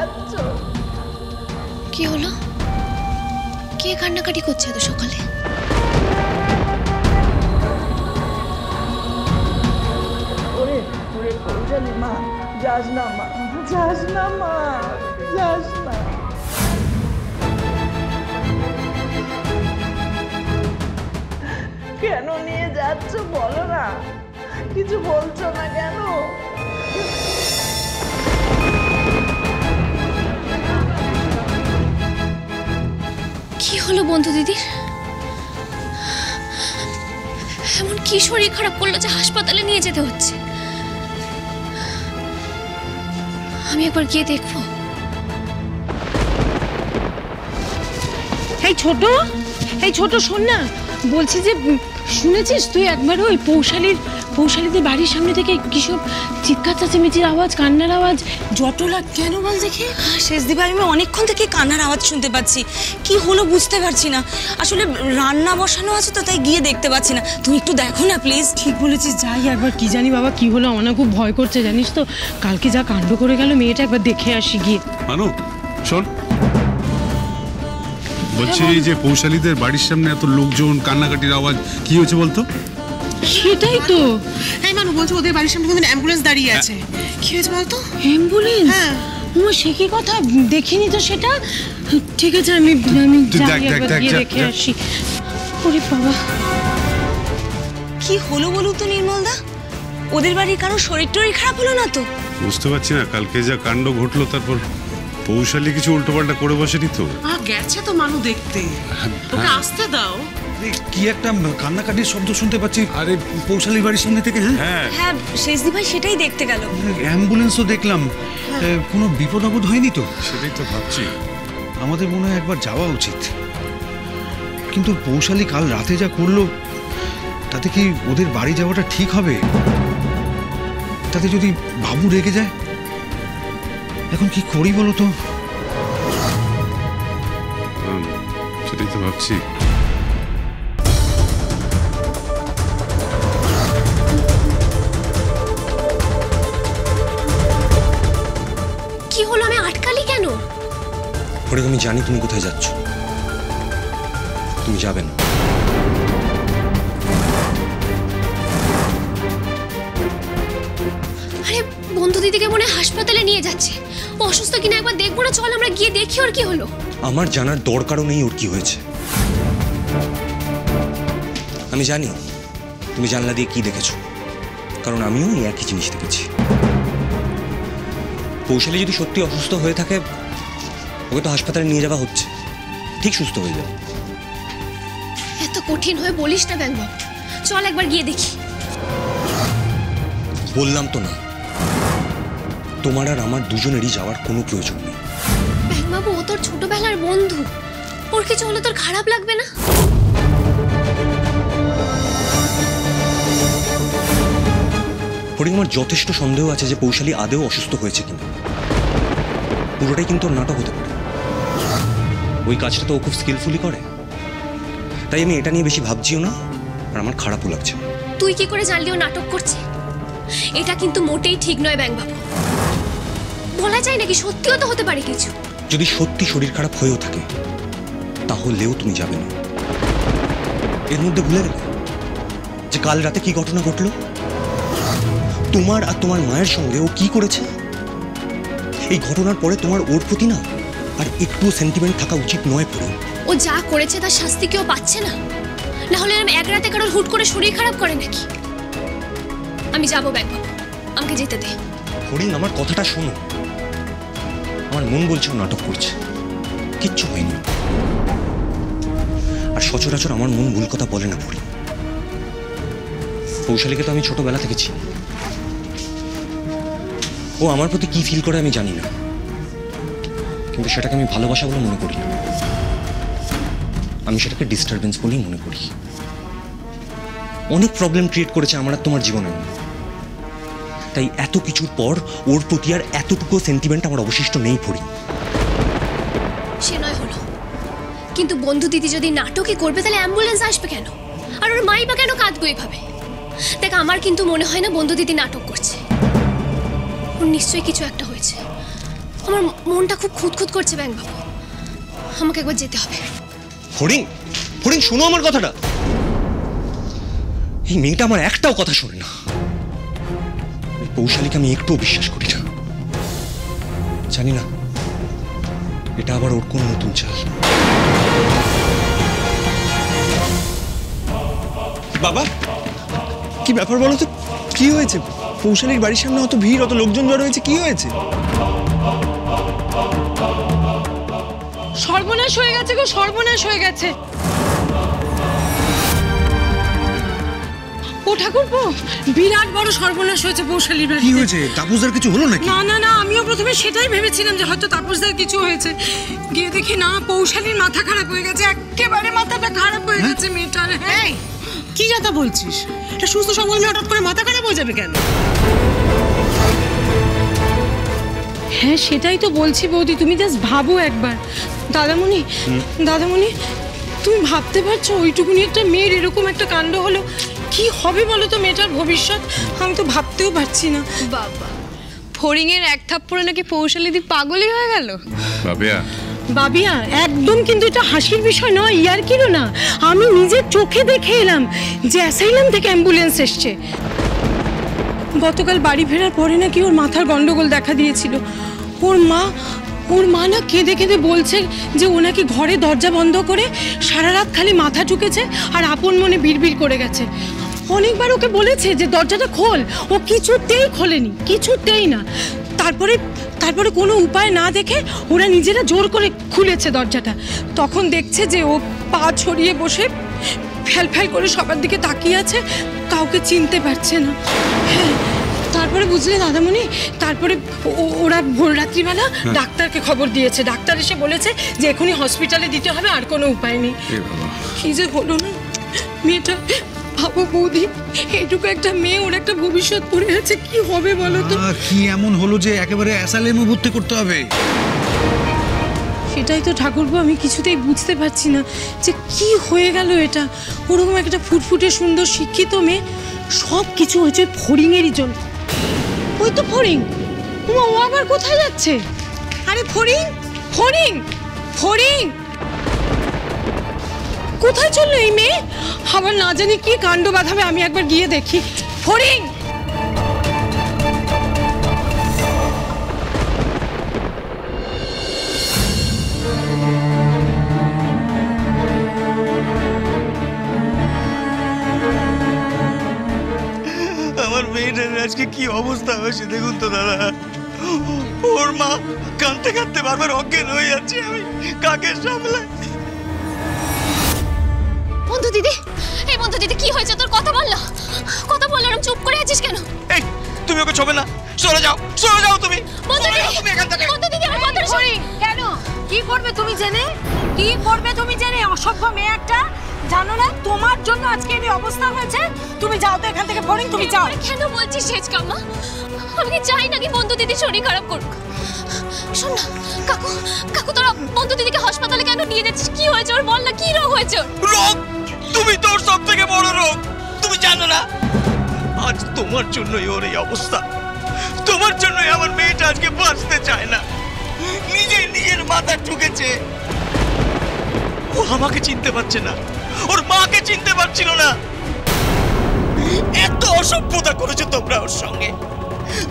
যাচ্ছ? কি হলো? কে কান্নাকাটি করছে এত সকালে? ওরে ওরে পৌঁছালি মা, যাস না মা, যাস না মা, যাস না। কেন নিয়ে যাচ্ছ বলো না, কিছু বলছো না কেন? কি হলো বন্ধু দিদির? এমন কি শরীর খারাপ করলো যে হাসপাতালে নিয়ে যেতে হচ্ছে? আমি একবার গিয়ে দেখবো। এই ছোট শোন না, বলছি যে শুনেছিস তুই একবার ওই পৌশালীদের বাড়ির সামনে থেকে কিসব চিৎকার চেঁচামেচির আওয়াজ, কান্নার আওয়াজ, জটলা কেন বল দেখি? শেষদি ভাই, আমি অনেকক্ষণ থেকে কান্নার আওয়াজ শুনতে পাচ্ছি। কি হলো বুঝতে পারছি না। আসলে রান্না বসানো আছে তো, তাই গিয়ে দেখতে পাচ্ছি না। তুমি একটু দেখো না প্লিজ। ঠিক বলেছিস, যাই একবার। কি জানি বাবা কি হলো, আমার খুব ভয় করছে জানিস তো। কালকে যা কাণ্ড করে গেল মেয়েটা, একবার দেখে আসি গিয়ে। মানু শোন, বলছি যে পৌশালীদের বাড়ির সামনে এত লোকজন, কান্নাকাটির আওয়াজ, কি হয়েছে বলতো? সেটাই তো। এই মানু বলছে ওদের বাড়ির সামনে কিন্তু অ্যাম্বুলেন্স দাঁড়িয়ে আছে। কি হয়েছে বলতো? অ্যাম্বুলেন্স? হ্যাঁ। সে কি কথা, দেখিনি তো সেটা। ঠিক আছে, আমি যাই একবার গিয়ে দেখে আসি। ওরে বাবা, কি হলো বলুন তো নির্মলদা? ওদের বাড়ির কারো শরীর টরীর খারাপ হলো না তো? বুঝতে পারছি না, কালকে যা কাণ্ড ঘটলো, তারপর পৌশালী কিছু উল্টোপাল্টা করে বসেনি তো? গেছে তো মানু দেখতে, ওকে আসতে দাও। কি একটা কান্নাকাটির শব্দ শুনতে পাচ্ছি। আরে পৌশালীর বাড়ির সামনে থেকে। হ্যাঁ হ্যাঁ, শেষদি ভাই সেটাই দেখতে গেল। অ্যাম্বুলেন্সও দেখলাম। কোনো বিপদ আপদ হয়নি তো? সেটাই তো ভাবছি। আমাদের মনে হয় একবার যাওয়া উচিত। কিন্তু পৌশালী কাল রাতে যা করলো, তাতে কি ওদের বাড়ি যাওয়াটা ঠিক হবে? তাতে যদি বাবু রেগে যায়, এখন কি করি বলো তো? সেটাই তো ভাবছি। কি হলো? আমি আটকালি কেন? ওরে, আমি জানি তুমি কোথায় যাচ্ছ। তুমি যাবে না। আরে বন্ধু দিদিকে মনে হয় হাসপাতালে নিয়ে যাচ্ছে। ও অসুস্থ কিনা একবার দেখবো না? চল আমরা গিয়ে দেখি ওর কি হলো। আমার জানার দরকারও নেই ওর কি হয়েছে। আমি জানি তুমি জানলা দিয়ে কি দেখেছো, কারণ আমিও এই একই জিনিস দেখেছি। পৌশালী যদি সত্যি অসুস্থ হয়ে থাকে, ওকে তো হাসপাতালে নিয়ে যাওয়া হচ্ছে, ঠিক সুস্থ হয়ে যাবে। এত কঠিন হয়ে বলিস না ব্যাংক বাবু, চল একবার গিয়ে দেখি। বললাম তো না, তোমার আর আমার দুজনেরই যাওয়ার কোনো প্রয়োজন নেই। ব্যাংক বাবু, ও তোর ছোটবেলার বন্ধু, ওর কিছু হলে তোর খারাপ লাগবে না? ফরিং, আমার যথেষ্ট সন্দেহ আছে যে পৌশালী আদেও অসুস্থ হয়েছে কিনা। পুরোটাই কিন্তু ওর নাটক হতে পারে। ওই কাজটা তো ও খুব স্কিলফুলি করে। তাই আমি এটা নিয়ে বেশি ভাবছিও না, আর আমার খারাপও লাগছে। তুই কি করে জানলি ও নাটক করছে? এটা কিন্তু মোটেই ঠিক নয় ব্যাংক বাবু। বলা যায় নাকি, সত্যিও তো হতে পারে কিছু। যদি সত্যি শরীর খারাপ হয়েও থাকে, তাহলেও তুমি যাবে না। এর মধ্যে ভুলে গেলে যে কাল রাতে কি ঘটনা ঘটলো, তোমার আর তোমার মায়ের সঙ্গে ও কি করেছে। এই ঘটনার পরে তোমার ওর প্রতি না আর একটু সেন্টিমেন্ট থাকা উচিত নয়। ফরিং, ও যা করেছে তার শাস্তি কেউ পাচ্ছে না? না হলে আমি এক রাতে কারোর হুট করে শরীর খারাপ করে নাকি? আমি যাবো ব্যাংক বাবু, আমাকে যেতে দে। ফরিং, আমার কথাটা শোনো। আমার মন বলছে ও নাটক করছে, কিচ্ছু হয়নি। আর সচরাচর আমার মন ভুল কথা বলে না। ফরিং, পৌশালীকে তো আমি ছোটবেলা থেকে চিনি। ও আমার প্রতি কি ফিল করে আমি জানি না, কিন্তু সেটাকে আমি ভালোবাসা বলে মনে করি না। আমি সেটাকে ডিস্টারবেন্স বলেই মনে করি। অনেক প্রবলেম ক্রিয়েট করেছে আমার আর তোমার জীবনে। তাই এত কিছুর পর ওর প্রতি আর এতটুকু সেন্টিমেন্ট আমার অবশিষ্ট নেই। ফরিং, সে নয় হলো, কিন্তু বন্ধু দিদি যদি নাটকই করবে তাহলে অ্যাম্বুলেন্স আসবে কেন? আর ওর মাই বা কেন কাঁদবে এভাবে? দেখ, আমার কিন্তু মনে হয় না বন্ধু দিদি নাটক করছে। ওর নিশ্চয়ই কিছু একটা হয়েছে। আমার মনটা খুব খুঁতখুত করছে ব্যাংক বাবু, আমাকে একবার যেতে হবে। ফড়িং, ফড়িং শোনো আমার কথাটা। এই মেয়েটা আমার একটাও কথা শোনে না। এই পৌশালীকে আমি একটুও বিশ্বাস করি না। জানি না এটা আবার ওর কোন নতুন চাল। বাবা, কি ব্যাপার বলো তো? কি হয়েছে? পৌশালীর বাড়ির সামনে অত ভিড়, অত লোকজন জড়ো হয়েছে, কি হয়েছে? সর্বনাশ হয়ে গেছে গো, সর্বনাশ হয়ে গেছে। ও ঠাকুরপো, বিরাট বড় সর্বনাশ হয়েছে পৌশালীর বাড়িতে। কি হয়েছে? তাপসদার কিছু হলো নাকি? না না না, আমিও প্রথমে সেটাই ভেবেছিলাম যে হয়তো তাপসদার কিছু হয়েছে। গিয়ে দেখি না, পৌশালীর মাথা খারাপ হয়ে গেছে, একেবারে মাথাটা খারাপ হয়ে গেছে মেয়েটার। এই কি যাতা বলছিস? এটা সুস্থ সবল মেয়ে হঠাৎ করে মাথা খারাপ হয়ে যাবে কেন? হ্যাঁ সেটাই তো বলছি বৌদি, তুমি জাস্ট ভাবো একবার। দাদামণি, দাদামণি, তুমি ভাবতে পারছো ওইটুকুনি একটা মেয়ের এরকম একটা কাণ্ড হলো? কি হবে বলো তো মেয়েটার ভবিষ্যৎ? আমি তো ভাবতেও পারছি না। বাবা, ফড়িংয়ের এক থাপ্পড়ে নাকি পৌশালীদি পাগলই হয়ে গেল। বাবিয়া, বাবিয়া, একদম কিন্তু এটা হাসির বিষয় নয়, ইয়ার্কিরও না। আমি নিজের চোখে দেখে এলাম যে অ্যাসাইলাম থেকে অ্যাম্বুলেন্স এসছে। গতকাল বাড়ি ফেরার পরে নাকি ওর মাথার গন্ডগোল দেখা দিয়েছিল। ওর মা না কেঁদে কেঁদে বলছে যে ও নাকি ঘরে দরজা বন্ধ করে সারা রাত খালি মাথা ঠুকেছে আর আপন মনে বিড়বিড় করে গেছে। অনেকবার ওকে বলেছে যে দরজাটা খোল, ও কিছুতেই খোলেনি, কিছুতেই না। তারপরে কোনো উপায় না দেখে ওরা নিজেরা জোর করে খুলেছে দরজাটা। তখন দেখছে যে ও পা ছড়িয়ে বসে ফ্যাল ফ্যাল করে সবার দিকে তাকিয়ে আছে, কাউকে চিনতে পারছে না। হ্যাঁ, তারপরে বুঝলে দাদামণি, তারপরে ওরা ভোর রাত্রিবেলা ডাক্তারকে খবর দিয়েছে। ডাক্তার এসে বলেছে যে এখনই হসপিটালে দিতে হবে, আর কোনো উপায় নেই। কি যে হলো না মেয়েটা, ভাবো বৌদি, এইটুকু একটা মেয়ে, ওর একটা ভবিষ্যৎ পড়ে আছে, কি হবে বলো তো? কি এমন হলো যে একেবারে অ্যাসাইলামে ভর্তি করতে হবে? সেটাই তো ঠাকুরপো, আমি কিছুতেই বুঝতে পারছি না যে কি হয়ে গেল এটা। ওরকম একটা ফুটফুটে সুন্দর শিক্ষিত মেয়ে, সব কিছু হয়েছে ফড়িংয়েরই জন্য। ওই তো ফড়িং, ও আবার কোথায় যাচ্ছে? আরে ফড়িং, ফড়িং, ফড়িং, কোথায় চললো এই মেয়ে? আবার না জানি কি কাণ্ড বাঁধাবে, আমি একবার গিয়ে দেখি। ফড়িং, আমার মেয়েটার আজকে কি অবস্থা হয়েছে দেখুন তো দাদা। ওর মা কাঁদতে কাঁদতে বারবার অজ্ঞান হয়ে যাচ্ছে, আমি কাকে সামলাই? বন্ধু দিদি, এই বন্ধু দিদি, কি হয়েছে তোর? কথা বল না, কথা বল, আর চুপ করে আছিস কেন? এই তুমি ওকে ছবে না, সরে যাও, সরে যাও তুমি। বন্ধু দিদি, তুমি এখান থেকে। বন্ধু দিদি, আমার কথা শোন। কেন? কি করবে তুমি জেনে? কি করবে তুমি জেনে? অসভ্য মেয়ে একটা, জানো না তোমার জন্য আজকে এই অবস্থা হয়েছে? তুমি যাও তো এখান থেকে ফড়িং, তুমি যাও। কেন বলছিস শেজকাম্মা? আমি কি চাই নাকি বন্ধু দিদি শরীর খারাপ করুক? শোন না কাকু, কাকু তোরা বন্ধু দিদিকে হাসপাতালে কেন নিয়ে যাচ্ছিস? কি হয়েছে ওর? বল না, কি রোগ হয়েছে ওর? রোগ? তুমি তোর সব থেকে বড় রোগ, তুমি জানো না? আজ তোমার জন্যই ওর এই অবস্থা, তোমার জন্যই আমার মেয়েটা আজকে বাঁচতে চায় না, নিজের মাথা ঠুকেছে। ও আমাকে চিনতে পারছে না, ওর মাকে চিনতে পারছিল না। এত অসভ্যতা করেছো তোমরা ওর সঙ্গে,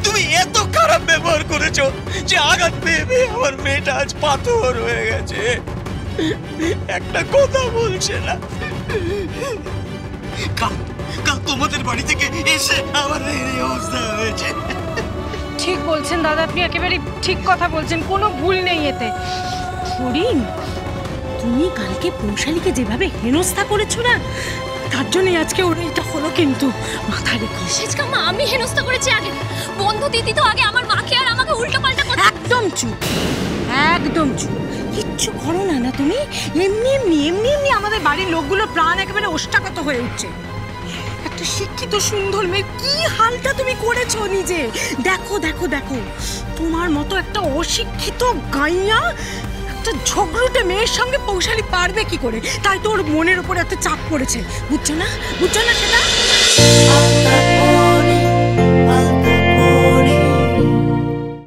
তুমি এত খারাপ ব্যবহার করেছো যে আঘাত পেয়ে পেয়ে আমার মেয়েটা আজ পাথর হয়ে গেছে, একটা কথা বলছে না। কাল তোমাদের বাড়ি থেকে এসে আমার এই অবস্থা হয়েছে। ঠিক বলছেন দাদা, আপনি একেবারে ঠিক কথা বলছেন, কোনো ভুল নেই এতে। ফড়িং, তুমি কালকে পৌশালীকে যেভাবে হেনস্থা করেছো না, তার জন্যই আজকে ওর এটা হলো, কিন্তু মাথায় রেখো। শেজকাম্মা, আমি হেনস্থা করেছি আগে? বন্ধু দিদি তো আগে আমার মাকে আর আমাকে উল্টো পাল্টা কথা। একদম চুপ, একদম চুপ, কিচ্ছু করো না। না তুমি এমনি এমনি এমনি এমনি আমাদের বাড়ির লোকগুলোর প্রাণ একেবারে ওষ্ঠাগত হয়ে উঠছে। একটা শিক্ষিত সুন্দর মেয়ে, কি হালটা তুমি করেছো নিজে। দেখো দেখো দেখো, তোমার মতো একটা অশিক্ষিত গাইয়া, একটা ঝগড়ুটে মেয়ের সঙ্গে পৌশালী পারবে কি করে? তাই তো ওর মনের উপরে একটা চাপ পড়েছে, বুঝছো না? বুঝছো না সেটা?